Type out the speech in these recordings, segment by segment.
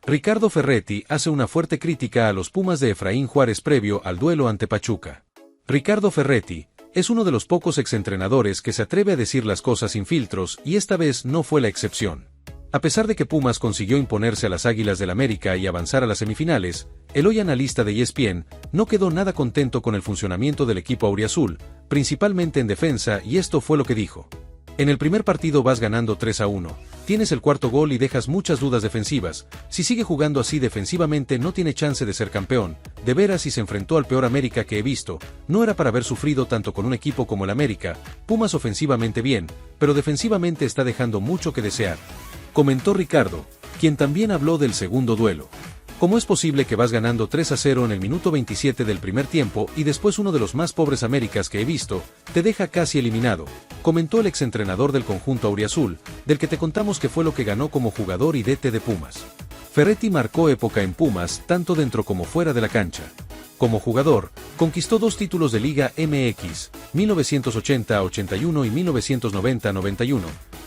Ricardo Ferretti hace una fuerte crítica a los Pumas de Efraín Juárez previo al duelo ante Pachuca. Ricardo Ferretti es uno de los pocos exentrenadores que se atreve a decir las cosas sin filtros y esta vez no fue la excepción. A pesar de que Pumas consiguió imponerse a las Águilas del América y avanzar a las semifinales, el hoy analista de ESPN no quedó nada contento con el funcionamiento del equipo auriazul, principalmente en defensa, y esto fue lo que dijo. En el primer partido vas ganando 3-1, tienes el cuarto gol y dejas muchas dudas defensivas. Si sigue jugando así defensivamente no tiene chance de ser campeón. De veras, si se enfrentó al peor América que he visto, no era para haber sufrido tanto con un equipo como el América. Pumas ofensivamente bien, pero defensivamente está dejando mucho que desear, comentó Ricardo, quien también habló del segundo duelo. ¿Cómo es posible que vas ganando 3-0 en el minuto 27 del primer tiempo y después uno de los más pobres Américas que he visto te deja casi eliminado?, comentó el exentrenador del conjunto auriazul, del que te contamos que fue lo que ganó como jugador y DT de Pumas. Ferretti marcó época en Pumas tanto dentro como fuera de la cancha. Como jugador, conquistó 2 títulos de Liga MX, 1980-81 y 1990-91,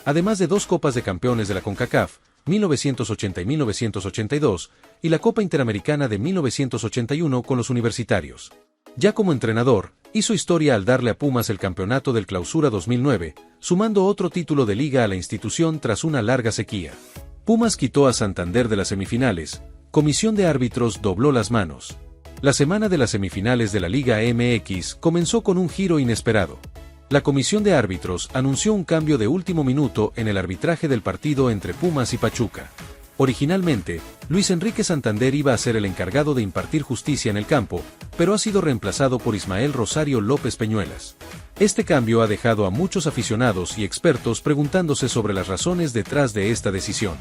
además de 2 Copas de Campeones de la CONCACAF, 1980 y 1982, y la Copa Interamericana de 1981 con los universitarios. Ya como entrenador, hizo historia al darle a Pumas el campeonato del Clausura 2009, sumando otro título de liga a la institución tras una larga sequía. Pumas quitó a Santander de las semifinales, comisión de árbitros dobló las manos. La semana de las semifinales de la Liga MX comenzó con un giro inesperado. La comisión de árbitros anunció un cambio de último minuto en el arbitraje del partido entre Pumas y Pachuca. Originalmente, Luis Enrique Santander iba a ser el encargado de impartir justicia en el campo, pero ha sido reemplazado por Ismael Rosario López Peñuelas. Este cambio ha dejado a muchos aficionados y expertos preguntándose sobre las razones detrás de esta decisión.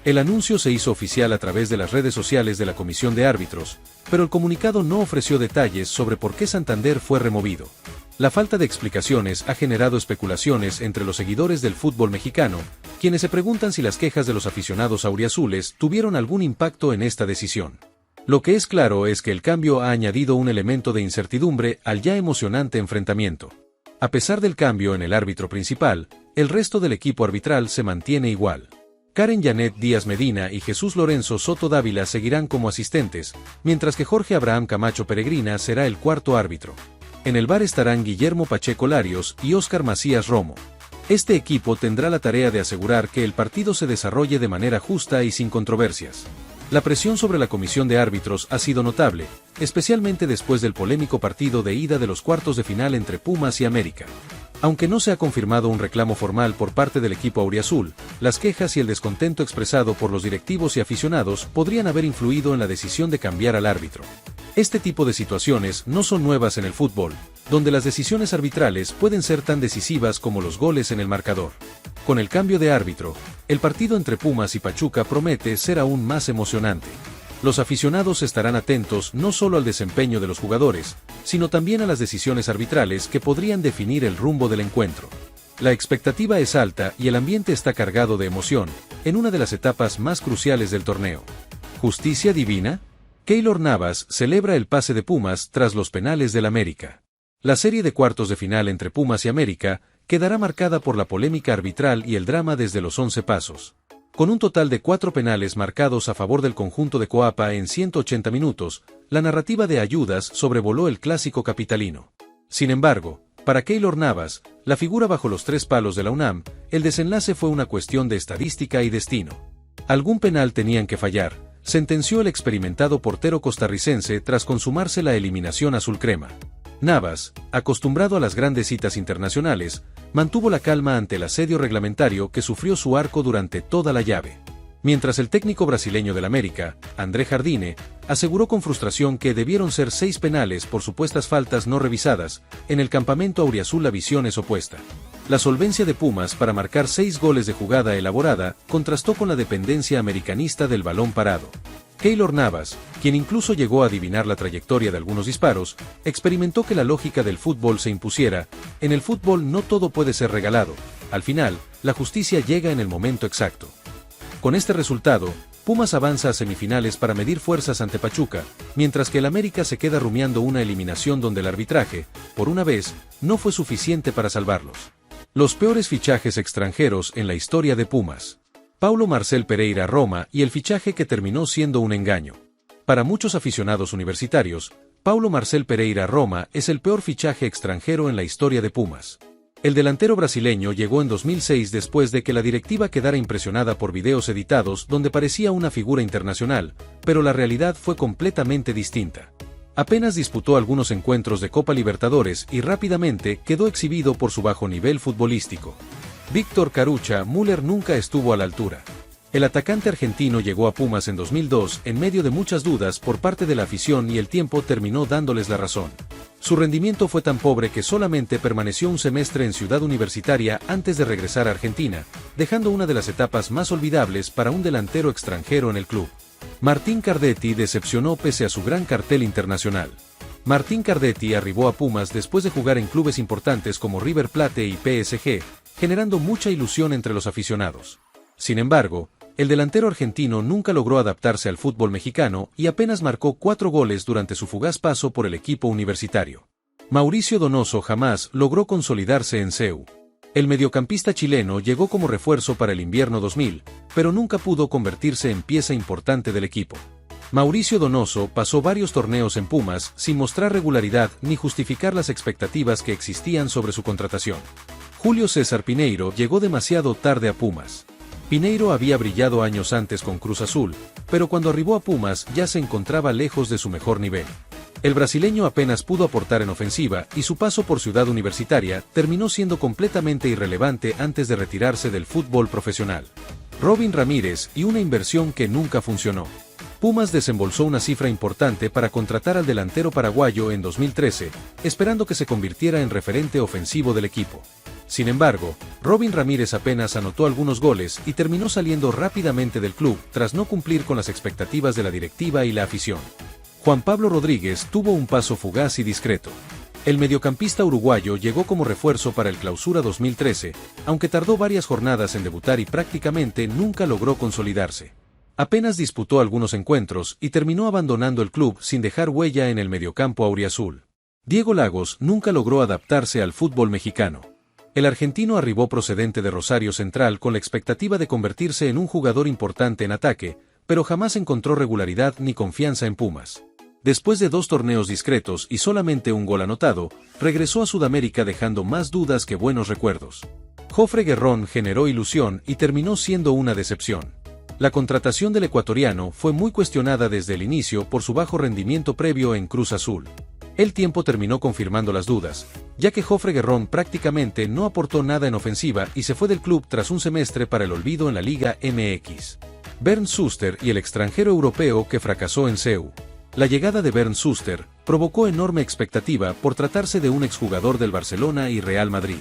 El anuncio se hizo oficial a través de las redes sociales de la comisión de árbitros, pero el comunicado no ofreció detalles sobre por qué Santander fue removido. La falta de explicaciones ha generado especulaciones entre los seguidores del fútbol mexicano, quienes se preguntan si las quejas de los aficionados auriazules tuvieron algún impacto en esta decisión. Lo que es claro es que el cambio ha añadido un elemento de incertidumbre al ya emocionante enfrentamiento. A pesar del cambio en el árbitro principal, el resto del equipo arbitral se mantiene igual. Karen Janet Díaz Medina y Jesús Lorenzo Soto Dávila seguirán como asistentes, mientras que Jorge Abraham Camacho Peregrina será el cuarto árbitro. En el VAR estarán Guillermo Pacheco Larios y Óscar Macías Romo. Este equipo tendrá la tarea de asegurar que el partido se desarrolle de manera justa y sin controversias. La presión sobre la comisión de árbitros ha sido notable, especialmente después del polémico partido de ida de los cuartos de final entre Pumas y América. Aunque no se ha confirmado un reclamo formal por parte del equipo auriazul, las quejas y el descontento expresado por los directivos y aficionados podrían haber influido en la decisión de cambiar al árbitro. Este tipo de situaciones no son nuevas en el fútbol, donde las decisiones arbitrales pueden ser tan decisivas como los goles en el marcador. Con el cambio de árbitro, el partido entre Pumas y Pachuca promete ser aún más emocionante. Los aficionados estarán atentos no solo al desempeño de los jugadores, sino también a las decisiones arbitrales que podrían definir el rumbo del encuentro. La expectativa es alta y el ambiente está cargado de emoción, en una de las etapas más cruciales del torneo. ¿Justicia divina? Keylor Navas celebra el pase de Pumas tras los penales del América. La serie de cuartos de final entre Pumas y América quedará marcada por la polémica arbitral y el drama desde los 11 pasos. Con un total de 4 penales marcados a favor del conjunto de Coapa en 180 minutos, la narrativa de ayudas sobrevoló el clásico capitalino. Sin embargo, para Keylor Navas, la figura bajo los 3 palos de la UNAM, el desenlace fue una cuestión de estadística y destino. Algún penal tenían que fallar, sentenció el experimentado portero costarricense tras consumarse la eliminación azulcrema. Navas, acostumbrado a las grandes citas internacionales, mantuvo la calma ante el asedio reglamentario que sufrió su arco durante toda la llave. Mientras el técnico brasileño del América, André Jardine, aseguró con frustración que debieron ser 6 penales por supuestas faltas no revisadas, en el campamento auriazul la visión es opuesta. La solvencia de Pumas para marcar 6 goles de jugada elaborada contrastó con la dependencia americanista del balón parado. Keylor Navas, quien incluso llegó a adivinar la trayectoria de algunos disparos, experimentó que la lógica del fútbol se impusiera. En el fútbol no todo puede ser regalado, al final, la justicia llega en el momento exacto. Con este resultado, Pumas avanza a semifinales para medir fuerzas ante Pachuca, mientras que el América se queda rumiando una eliminación donde el arbitraje, por una vez, no fue suficiente para salvarlos. Los peores fichajes extranjeros en la historia de Pumas. Paulo Marcel Pereira a Roma y el fichaje que terminó siendo un engaño. Para muchos aficionados universitarios, Paulo Marcel Pereira a Roma es el peor fichaje extranjero en la historia de Pumas. El delantero brasileño llegó en 2006 después de que la directiva quedara impresionada por videos editados donde parecía una figura internacional, pero la realidad fue completamente distinta. Apenas disputó algunos encuentros de Copa Libertadores y rápidamente quedó exhibido por su bajo nivel futbolístico. Víctor Carucha Müller nunca estuvo a la altura. El atacante argentino llegó a Pumas en 2002 en medio de muchas dudas por parte de la afición y el tiempo terminó dándoles la razón. Su rendimiento fue tan pobre que solamente permaneció un semestre en Ciudad Universitaria antes de regresar a Argentina, dejando una de las etapas más olvidables para un delantero extranjero en el club. Martín Cardetti decepcionó pese a su gran cartel internacional. Martín Cardetti arribó a Pumas después de jugar en clubes importantes como River Plate y PSG, generando mucha ilusión entre los aficionados. Sin embargo, el delantero argentino nunca logró adaptarse al fútbol mexicano y apenas marcó 4 goles durante su fugaz paso por el equipo universitario. Mauricio Donoso jamás logró consolidarse en CEU. El mediocampista chileno llegó como refuerzo para el invierno 2000, pero nunca pudo convertirse en pieza importante del equipo. Mauricio Donoso pasó varios torneos en Pumas sin mostrar regularidad ni justificar las expectativas que existían sobre su contratación. Julio César Pineiro llegó demasiado tarde a Pumas. Pineiro había brillado años antes con Cruz Azul, pero cuando arribó a Pumas ya se encontraba lejos de su mejor nivel. El brasileño apenas pudo aportar en ofensiva y su paso por Ciudad Universitaria terminó siendo completamente irrelevante antes de retirarse del fútbol profesional. Robin Ramírez y una inversión que nunca funcionó. Pumas desembolsó una cifra importante para contratar al delantero paraguayo en 2013, esperando que se convirtiera en referente ofensivo del equipo. Sin embargo, Robin Ramírez apenas anotó algunos goles y terminó saliendo rápidamente del club tras no cumplir con las expectativas de la directiva y la afición. Juan Pablo Rodríguez tuvo un paso fugaz y discreto. El mediocampista uruguayo llegó como refuerzo para el Clausura 2013, aunque tardó varias jornadas en debutar y prácticamente nunca logró consolidarse. Apenas disputó algunos encuentros y terminó abandonando el club sin dejar huella en el mediocampo auriazul. Diego Lagos nunca logró adaptarse al fútbol mexicano. El argentino arribó procedente de Rosario Central con la expectativa de convertirse en un jugador importante en ataque, pero jamás encontró regularidad ni confianza en Pumas. Después de 2 torneos discretos y solamente un gol anotado, regresó a Sudamérica dejando más dudas que buenos recuerdos. Jofre Guerrón generó ilusión y terminó siendo una decepción. La contratación del ecuatoriano fue muy cuestionada desde el inicio por su bajo rendimiento previo en Cruz Azul. El tiempo terminó confirmando las dudas, ya que Jofre Guerrón prácticamente no aportó nada en ofensiva y se fue del club tras un semestre para el olvido en la Liga MX. Bernd Schuster y el extranjero europeo que fracasó en CEU. La llegada de Bernd Schuster provocó enorme expectativa por tratarse de un exjugador del Barcelona y Real Madrid.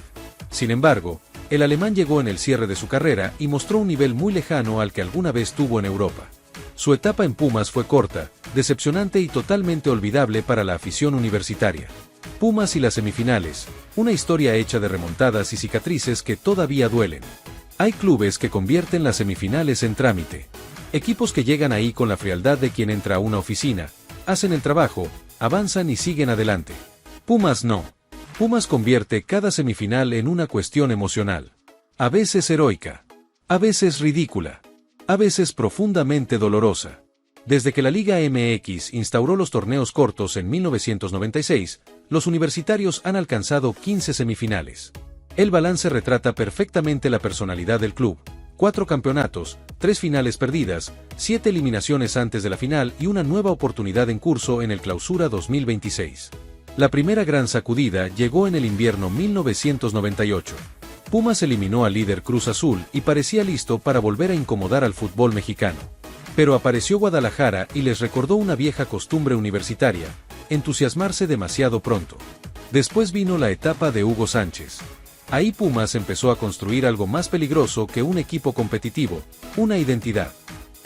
Sin embargo, el alemán llegó en el cierre de su carrera y mostró un nivel muy lejano al que alguna vez tuvo en Europa. Su etapa en Pumas fue corta, decepcionante y totalmente olvidable para la afición universitaria. Pumas y las semifinales, una historia hecha de remontadas y cicatrices que todavía duelen. Hay clubes que convierten las semifinales en trámite. Equipos que llegan ahí con la frialdad de quien entra a una oficina, hacen el trabajo, avanzan y siguen adelante. Pumas no. Pumas convierte cada semifinal en una cuestión emocional. A veces heroica. A veces ridícula. A veces profundamente dolorosa. Desde que la Liga MX instauró los torneos cortos en 1996, los universitarios han alcanzado 15 semifinales. El balance retrata perfectamente la personalidad del club. 4 campeonatos, 3 finales perdidas, 7 eliminaciones antes de la final y una nueva oportunidad en curso en el Clausura 2026. La primera gran sacudida llegó en el invierno 1998. Pumas eliminó al líder Cruz Azul y parecía listo para volver a incomodar al fútbol mexicano. Pero apareció Guadalajara y les recordó una vieja costumbre universitaria, entusiasmarse demasiado pronto. Después vino la etapa de Hugo Sánchez. Ahí Pumas empezó a construir algo más peligroso que un equipo competitivo, una identidad.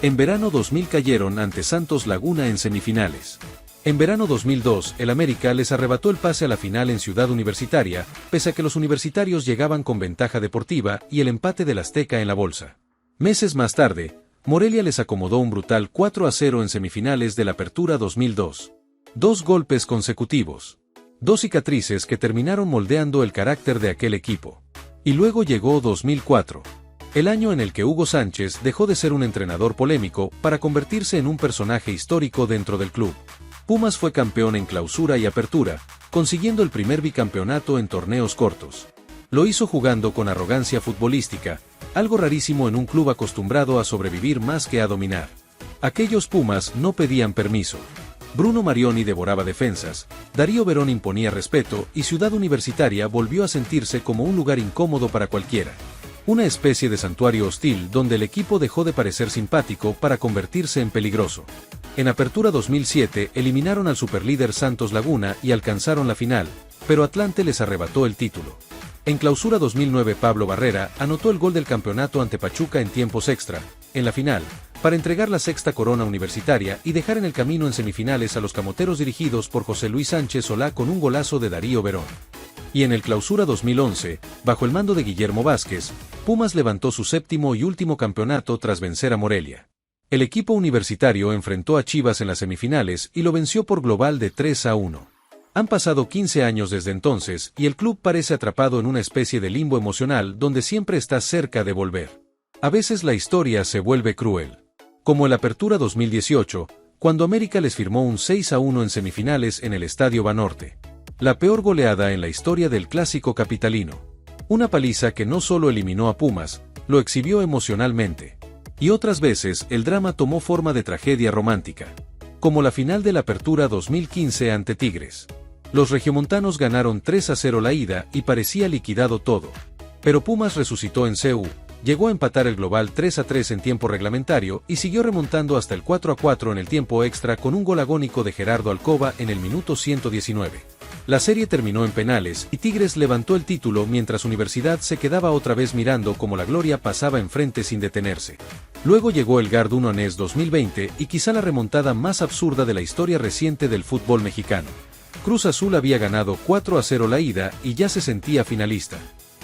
En verano 2000 cayeron ante Santos Laguna en semifinales. En verano 2002, el América les arrebató el pase a la final en Ciudad Universitaria, pese a que los universitarios llegaban con ventaja deportiva y el empate del Azteca en la bolsa. Meses más tarde, Morelia les acomodó un brutal 4-0 en semifinales de la Apertura 2002. 2 golpes consecutivos. 2 cicatrices que terminaron moldeando el carácter de aquel equipo. Y luego llegó 2004. El año en el que Hugo Sánchez dejó de ser un entrenador polémico para convertirse en un personaje histórico dentro del club. Pumas fue campeón en clausura y apertura, consiguiendo el primer bicampeonato en torneos cortos. Lo hizo jugando con arrogancia futbolística, algo rarísimo en un club acostumbrado a sobrevivir más que a dominar. Aquellos Pumas no pedían permiso. Bruno Marioni devoraba defensas, Darío Verón imponía respeto y Ciudad Universitaria volvió a sentirse como un lugar incómodo para cualquiera. Una especie de santuario hostil donde el equipo dejó de parecer simpático para convertirse en peligroso. En Apertura 2007 eliminaron al superlíder Santos Laguna y alcanzaron la final, pero Atlante les arrebató el título. En Clausura 2009 Pablo Barrera anotó el gol del campeonato ante Pachuca en tiempos extra, en la final, para entregar la sexta corona universitaria y dejar en el camino en semifinales a los camoteros dirigidos por José Luis Sánchez Solá con un golazo de Darío Verón. Y en el Clausura 2011, bajo el mando de Guillermo Vázquez, Pumas levantó su séptimo y último campeonato tras vencer a Morelia. El equipo universitario enfrentó a Chivas en las semifinales y lo venció por global de 3-1. Han pasado 15 años desde entonces y el club parece atrapado en una especie de limbo emocional donde siempre está cerca de volver. A veces la historia se vuelve cruel. Como el Apertura 2018, cuando América les firmó un 6-1 en semifinales en el Estadio Banorte. La peor goleada en la historia del clásico capitalino. Una paliza que no solo eliminó a Pumas, lo exhibió emocionalmente. Y otras veces el drama tomó forma de tragedia romántica. Como la final de la Apertura 2015 ante Tigres. Los regiomontanos ganaron 3-0 la ida y parecía liquidado todo. Pero Pumas resucitó en CU, llegó a empatar el global 3-3 en tiempo reglamentario y siguió remontando hasta el 4-4 en el tiempo extra con un gol agónico de Gerardo Alcoba en el minuto 119. La serie terminó en penales y Tigres levantó el título mientras Universidad se quedaba otra vez mirando como la gloria pasaba enfrente sin detenerse. Luego llegó el Gard 1 Anés 2020 y quizá la remontada más absurda de la historia reciente del fútbol mexicano. Cruz Azul había ganado 4-0 la ida y ya se sentía finalista.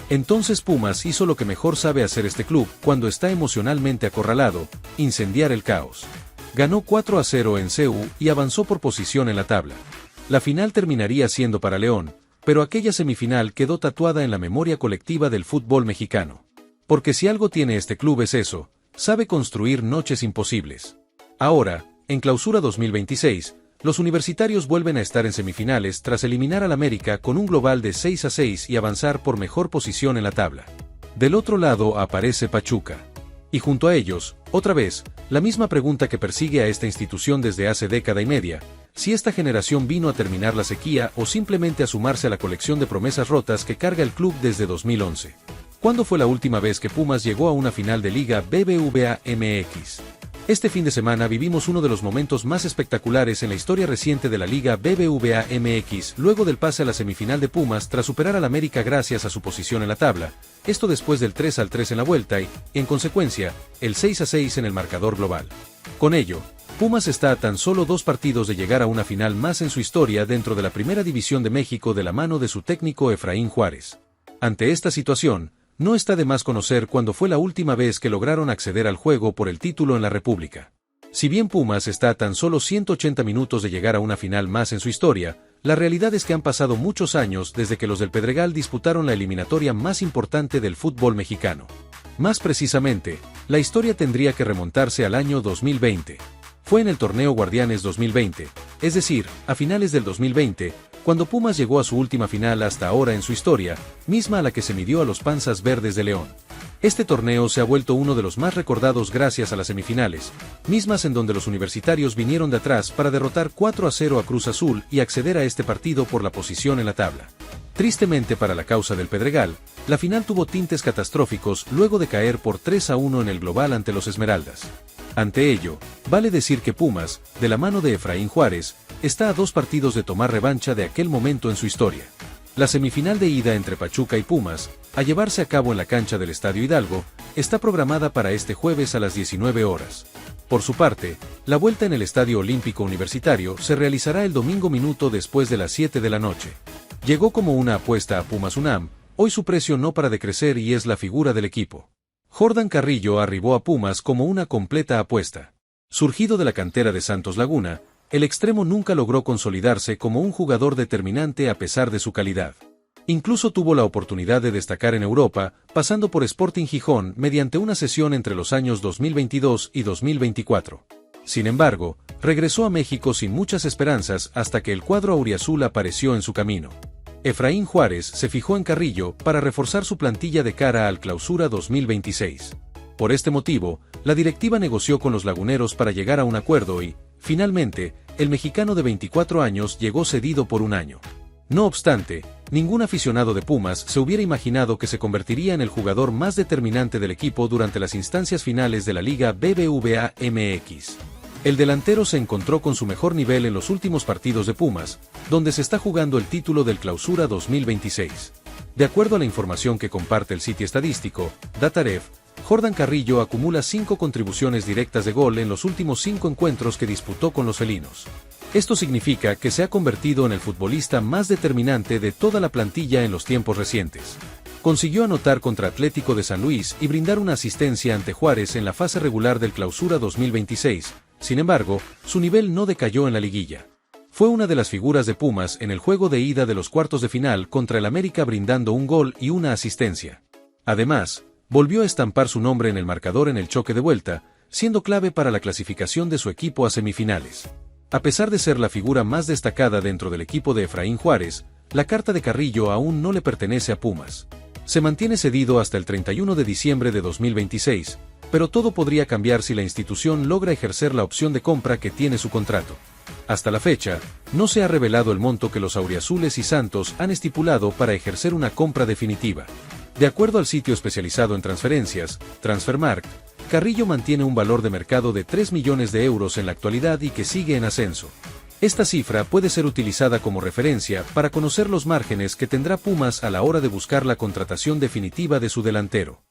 Entonces Pumas hizo lo que mejor sabe hacer este club cuando está emocionalmente acorralado, incendiar el caos. Ganó 4-0 en CU y avanzó por posición en la tabla. La final terminaría siendo para León, pero aquella semifinal quedó tatuada en la memoria colectiva del fútbol mexicano. Porque si algo tiene este club es eso, sabe construir noches imposibles. Ahora, en Clausura 2026, los universitarios vuelven a estar en semifinales tras eliminar al América con un global de 6-6 y avanzar por mejor posición en la tabla. Del otro lado aparece Pachuca. Y junto a ellos, otra vez, la misma pregunta que persigue a esta institución desde hace década y media, si esta generación vino a terminar la sequía o simplemente a sumarse a la colección de promesas rotas que carga el club desde 2011. ¿Cuándo fue la última vez que Pumas llegó a una final de Liga BBVA MX? Este fin de semana vivimos uno de los momentos más espectaculares en la historia reciente de la Liga BBVA MX, luego del pase a la semifinal de Pumas tras superar al América gracias a su posición en la tabla, esto después del 3-3 en la vuelta y, en consecuencia, el 6-6 en el marcador global. Con ello, Pumas está a tan solo 2 partidos de llegar a una final más en su historia dentro de la Primera División de México de la mano de su técnico Efraín Juárez. Ante esta situación, no está de más conocer cuándo fue la última vez que lograron acceder al juego por el título en la República. Si bien Pumas está a tan solo 180 minutos de llegar a una final más en su historia, la realidad es que han pasado muchos años desde que los del Pedregal disputaron la eliminatoria más importante del fútbol mexicano. Más precisamente, la historia tendría que remontarse al año 2020. Fue en el torneo Guardianes 2020, es decir, a finales del 2020, cuando Pumas llegó a su última final hasta ahora en su historia, misma a la que se midió a los Panzas Verdes de León. Este torneo se ha vuelto uno de los más recordados gracias a las semifinales, mismas en donde los universitarios vinieron de atrás para derrotar 4-0 a Cruz Azul y acceder a este partido por la posición en la tabla. Tristemente para la causa del Pedregal, la final tuvo tintes catastróficos luego de caer por 3-1 en el global ante los Esmeraldas. Ante ello, vale decir que Pumas, de la mano de Efraín Juárez, está a 2 partidos de tomar revancha de aquel momento en su historia. La semifinal de ida entre Pachuca y Pumas, a llevarse a cabo en la cancha del Estadio Hidalgo, está programada para este jueves a las 19 horas. Por su parte, la vuelta en el Estadio Olímpico Universitario se realizará el domingo minuto después de las 7 de la noche. Llegó como una apuesta a Pumas UNAM, hoy su precio no para de crecer y es la figura del equipo. Jordan Carrillo arribó a Pumas como una completa apuesta. Surgido de la cantera de Santos Laguna, el extremo nunca logró consolidarse como un jugador determinante a pesar de su calidad. Incluso tuvo la oportunidad de destacar en Europa, pasando por Sporting Gijón mediante una cesión entre los años 2022 y 2024. Sin embargo, regresó a México sin muchas esperanzas hasta que el cuadro auriazul apareció en su camino. Efraín Juárez se fijó en Carrillo para reforzar su plantilla de cara al Clausura 2026. Por este motivo, la directiva negoció con los laguneros para llegar a un acuerdo y, finalmente, el mexicano de 24 años llegó cedido por un año. No obstante, ningún aficionado de Pumas se hubiera imaginado que se convertiría en el jugador más determinante del equipo durante las instancias finales de la Liga BBVA MX. El delantero se encontró con su mejor nivel en los últimos partidos de Pumas, donde se está jugando el título del Clausura 2026. De acuerdo a la información que comparte el sitio estadístico, Dataref, Jordan Carrillo acumula 5 contribuciones directas de gol en los últimos 5 encuentros que disputó con los felinos. Esto significa que se ha convertido en el futbolista más determinante de toda la plantilla en los tiempos recientes. Consiguió anotar contra Atlético de San Luis y brindar una asistencia ante Juárez en la fase regular del Clausura 2026, sin embargo, su nivel no decayó en la liguilla. Fue una de las figuras de Pumas en el juego de ida de los cuartos de final contra el América brindando un gol y una asistencia. Además, volvió a estampar su nombre en el marcador en el choque de vuelta, siendo clave para la clasificación de su equipo a semifinales. A pesar de ser la figura más destacada dentro del equipo de Efraín Juárez, la carta de Carrillo aún no le pertenece a Pumas. Se mantiene cedido hasta el 31 de diciembre de 2026, pero todo podría cambiar si la institución logra ejercer la opción de compra que tiene su contrato. Hasta la fecha, no se ha revelado el monto que los auriazules y Santos han estipulado para ejercer una compra definitiva. De acuerdo al sitio especializado en transferencias, Transfermarkt, Carrillo mantiene un valor de mercado de 3 millones de euros en la actualidad y que sigue en ascenso. Esta cifra puede ser utilizada como referencia para conocer los márgenes que tendrá Pumas a la hora de buscar la contratación definitiva de su delantero.